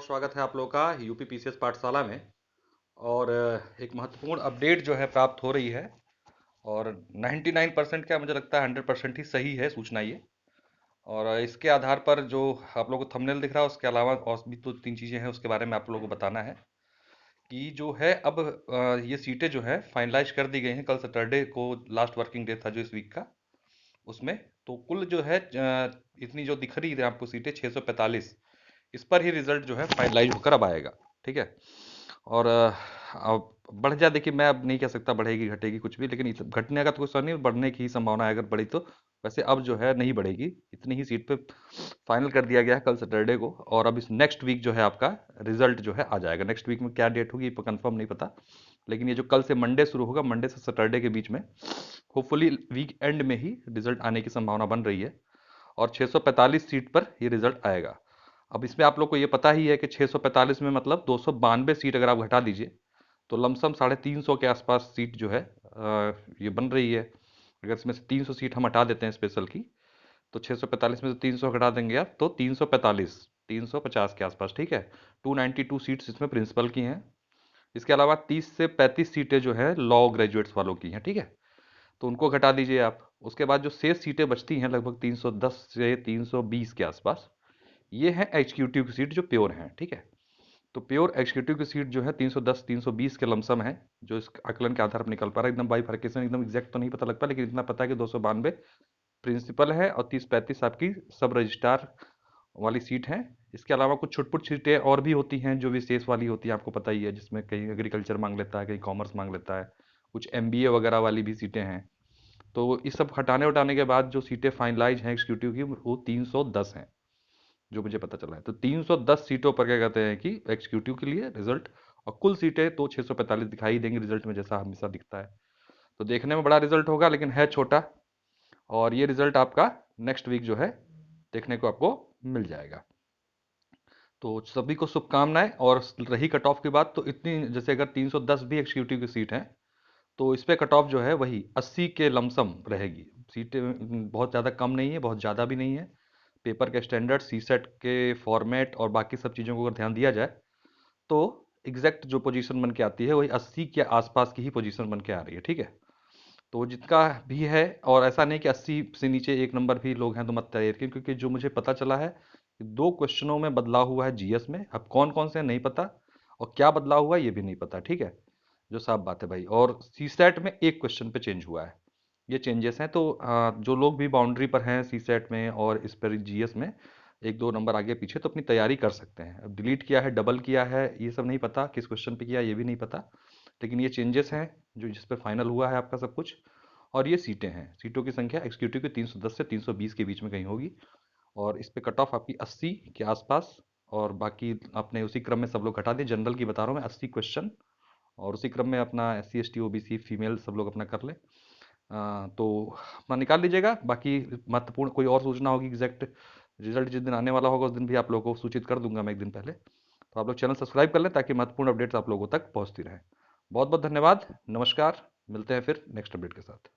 स्वागत है आप लोगों का यूपी पीसीएस पाठशाला में। और एक महत्वपूर्ण अपडेट जो है प्राप्त हो रही है। और 99% क्या, मुझे लगता है 100% ही सही है सूचना ये। और इसके आधार पर जो आप लोगों को थंबनेल दिख रहा है, उसके अलावा और भी तो तीन चीज़ें हैं, उसके बारे में आप लोगों को बताना है कि जो है अब ये सीटें जो है फाइनलाइज कर दी गई हैं। कल सैटरडे को लास्ट वर्किंग डे था जो इस वीक का, उसमें तो कुल जो है इतनी जो दिख रही है आपको सीटें 645, इस पर ही रिजल्ट जो है फाइनलाइज होकर अब आएगा। ठीक है। और अब बढ़ जाए, देखिए मैं अब नहीं कह सकता बढ़ेगी घटेगी कुछ भी, लेकिन घटने का तो कुछ नहीं, बढ़ने की ही संभावना है अगर बढ़ी तो। वैसे अब जो है नहीं बढ़ेगी, इतनी ही सीट पे फाइनल कर दिया गया है कल सैटरडे को। और अब इस नेक्स्ट वीक जो है आपका रिजल्ट जो है आ जाएगा। नेक्स्ट वीक में क्या डेट होगी कंफर्म नहीं पता, लेकिन ये जो कल से मंडे शुरू होगा, मंडे से सैटरडे के बीच में होपफुली वीक एंड में ही रिजल्ट आने की संभावना बन रही है। और 645 सीट पर ये रिजल्ट आएगा। अब इसमें आप लोग को ये पता ही है कि 645 में मतलब 292 सीट अगर आप घटा दीजिए तो लमसम 350 के आसपास सीट जो है ये बन रही है। अगर इसमें से 300 सीट हम हटा देते हैं स्पेशल की, तो 645 में से 300 घटा देंगे आप तो 345 350 के आसपास। ठीक है। 292 सीट्स इसमें प्रिंसिपल की हैं। इसके अलावा 30 से 35 सीटें जो है लॉ ग्रेजुएट्स वालों की हैं। ठीक है। तो उनको घटा दीजिए आप। उसके बाद जो शेष सीटें बचती हैं लगभग 310 से 320 के आसपास, ये हैं एग्जीक्यूटिव की सीट जो प्योर हैं। ठीक है। तो प्योर एग्जीक्यूटिव की सीट जो है 310 320 के लमसम है, जो इस आकलन के आधार पर निकल पा रहा है। एकदम बाइफर्केशन एकदम एग्जैक्ट तो नहीं पता लगता, लेकिन इतना पता है कि 292 प्रिंसिपल है और 30-35 आपकी सब रजिस्ट्रार वाली सीट है। इसके अलावा कुछ छुटपुट सीटें और भी होती हैं जो विशेष वाली होती हैं, आपको पता ही है, जिसमें कहीं एग्रीकल्चर मांग लेता है, कहीं कॉमर्स मांग लेता है, कुछ एमबीए वगैरह वाली भी सीटें हैं। तो इस सब हटाने उठाने के बाद जो सीटें फाइनलाइज हैं एग्जीक्यूटिव की, वो 310 हैं जो मुझे पता चला है। तो 310 सीटों पर क्या कहते हैं कि एग्जीक्यूटिव के लिए रिजल्ट, और कुल सीटें तो 645 दिखाई देंगी रिजल्ट में, जैसा हमेशा दिखता है। तो देखने में बड़ा रिजल्ट होगा, लेकिन है छोटा। और ये रिजल्ट आपका नेक्स्ट वीक जो है देखने को आपको मिल जाएगा। तो सभी को शुभकामनाएं। और रही कट ऑफ की बात, तो इतनी, जैसे अगर 310 भी एग्जीक्यूटिव की सीट है, तो इस पे कट ऑफ जो है वही 80 के लमसम रहेगी। सीटें बहुत ज़्यादा कम नहीं है, बहुत ज़्यादा भी नहीं है। पेपर के स्टैंडर्ड, सीसेट के फॉर्मेट और बाकी सब चीज़ों को अगर ध्यान दिया जाए, तो एग्जैक्ट जो पोजीशन बन के आती है वही 80 के आसपास की ही पोजीशन बन के आ रही है। ठीक है। तो जितना भी है, और ऐसा नहीं कि 80 से नीचे एक नंबर भी लोग हैं तो मत तैयार करिए, क्योंकि जो मुझे पता चला है कि 2 क्वेश्चनों में बदलाव हुआ है जीएस में। अब कौन कौन से नहीं पता, और क्या बदलाव हुआ है ये भी नहीं पता। ठीक है। जो साफ बात है भाई। और सीसेट में एक क्वेश्चन पे चेंज हुआ है, ये चेंजेस हैं। तो जो लोग भी बाउंड्री पर हैं सीसेट में और इस पर जीएस में, 1-2 नंबर आगे पीछे, तो अपनी तैयारी कर सकते हैं। अब डिलीट किया है, डबल किया है, ये सब नहीं पता, किस क्वेश्चन पे किया ये भी नहीं पता, लेकिन ये चेंजेस हैं जो जिस पे फाइनल हुआ है आपका सब कुछ। और ये सीटें हैं, सीटों की संख्या एग्जीक्यूटिव की 310 से 320 के बीच में कहीं होगी। और इस पे कट ऑफ आपकी 80 के आसपास। और बाकी अपने उसी क्रम में सब लोग घटा दें, जनरल की बता रहा हूँ मैं, 80 क्वेश्चन। और उसी क्रम में अपना SC ST OBC फीमेल सब लोग अपना कर लें। तो अपना निकाल लीजिएगा। बाकी महत्वपूर्ण कोई और सूचना होगी, एग्जैक्ट रिजल्ट जिस दिन आने वाला होगा उस दिन भी आप लोगों को सूचित कर दूंगा मैं एक दिन पहले। तो आप लोग चैनल सब्सक्राइब कर लें ताकि महत्वपूर्ण अपडेट्स आप लोगों तक पहुंचती रहें। बहुत बहुत धन्यवाद। नमस्कार। मिलते हैं फिर नेक्स्ट अपडेट के साथ।